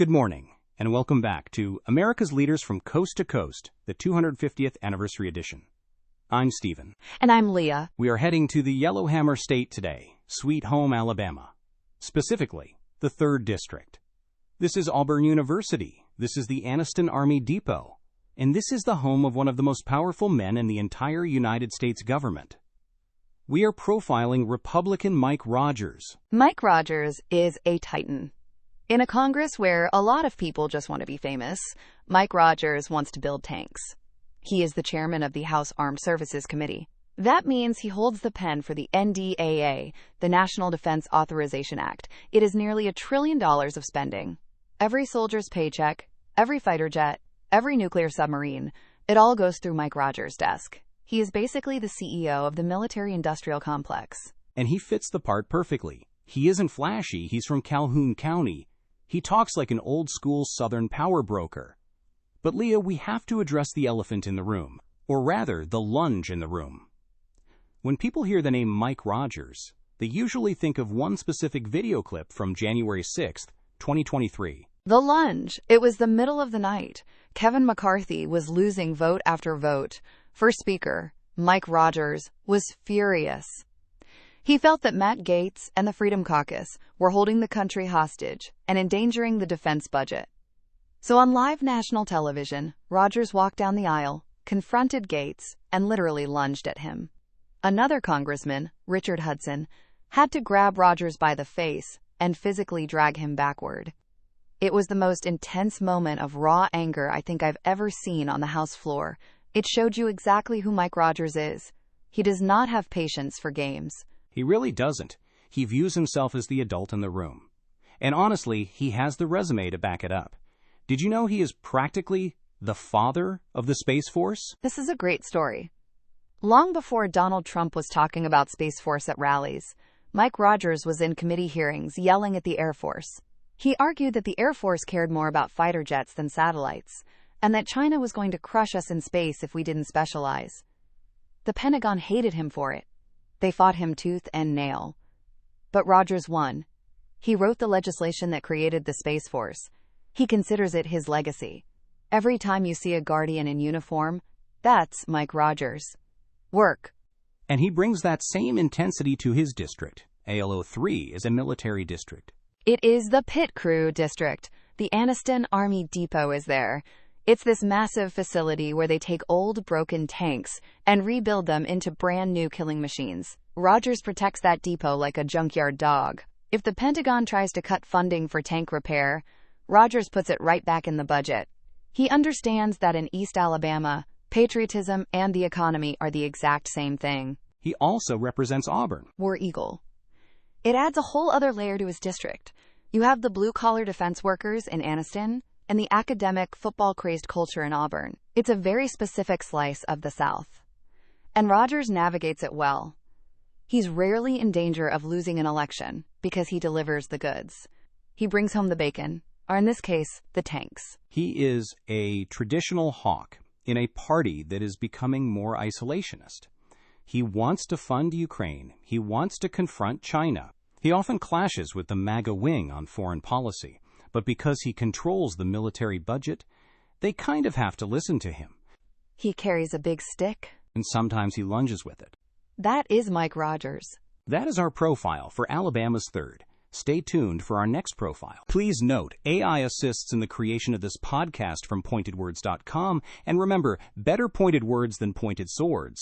Good morning, and welcome back to America's Leaders from Coast to Coast, the 250th Anniversary Edition. I'm Stephen. And I'm Leah. We are heading to the Yellowhammer State today, Sweet Home, Alabama. Specifically, the 3rd District. This is Auburn University. This is the Anniston Army Depot. And this is the home of one of the most powerful men in the entire United States government. We are profiling Republican Mike Rogers. Mike Rogers is a titan. In a Congress where a lot of people just want to be famous, Mike Rogers wants to build tanks. He is the chairman of the House Armed Services Committee. That means he holds the pen for the NDAA, the National Defense Authorization Act. It is nearly $1 trillion of spending. Every soldier's paycheck, every fighter jet, every nuclear submarine, it all goes through Mike Rogers' desk. He is basically the CEO of the military-industrial complex. And he fits the part perfectly. He isn't flashy. He's from Calhoun County. He talks like an old-school Southern power broker. But Leah, we have to address the elephant in the room, or rather, the lunge in the room. When people hear the name Mike Rogers, they usually think of one specific video clip from January 6th, 2023. The lunge. It was the middle of the night. Kevin McCarthy was losing vote after vote. For Speaker, Mike Rogers was furious. He felt that Matt Gaetz and the Freedom Caucus were holding the country hostage and endangering the defense budget. So on live national television, Rogers walked down the aisle, confronted Gaetz, and literally lunged at him. Another congressman, Richard Hudson, had to grab Rogers by the face and physically drag him backward. It was the most intense moment of raw anger I think I've ever seen on the House floor. It showed you exactly who Mike Rogers is. He does not have patience for games. He really doesn't. He views himself as the adult in the room. And honestly, he has the resume to back it up. Did you know he is practically the father of the Space Force? This is a great story. Long before Donald Trump was talking about Space Force at rallies, Mike Rogers was in committee hearings yelling at the Air Force. He argued that the Air Force cared more about fighter jets than satellites, and that China was going to crush us in space if we didn't specialize. The Pentagon hated him for it. They fought him tooth and nail. But Rogers won. He wrote the legislation that created the Space Force. He considers it his legacy. Every time you see a Guardian in uniform, that's Mike Rogers. Work. And he brings that same intensity to his district. ALO3 is a military district. It is the pit crew district. The Anniston Army Depot is there. It's this massive facility where they take old, broken tanks and rebuild them into brand new killing machines. Rogers protects that depot like a junkyard dog. If the Pentagon tries to cut funding for tank repair, Rogers puts it right back in the budget. He understands that in East Alabama, patriotism and the economy are the exact same thing. He also represents Auburn. War Eagle. It adds a whole other layer to his district. You have the blue-collar defense workers in Anniston and the academic, football-crazed culture in Auburn. It's a very specific slice of the South. And Rogers navigates it well. He's rarely in danger of losing an election because he delivers the goods. He brings home the bacon, or in this case, the tanks. He is a traditional hawk in a party that is becoming more isolationist. He wants to fund Ukraine. He wants to confront China. He often clashes with the MAGA wing on foreign policy. But because he controls the military budget, they kind of have to listen to him. He carries a big stick. And sometimes he lunges with it. That is Mike Rogers. That is our profile for Alabama's 3rd. Stay tuned for our next profile. Please note, AI assists in the creation of this podcast from pointedwords.com. And remember, better pointed words than pointed swords.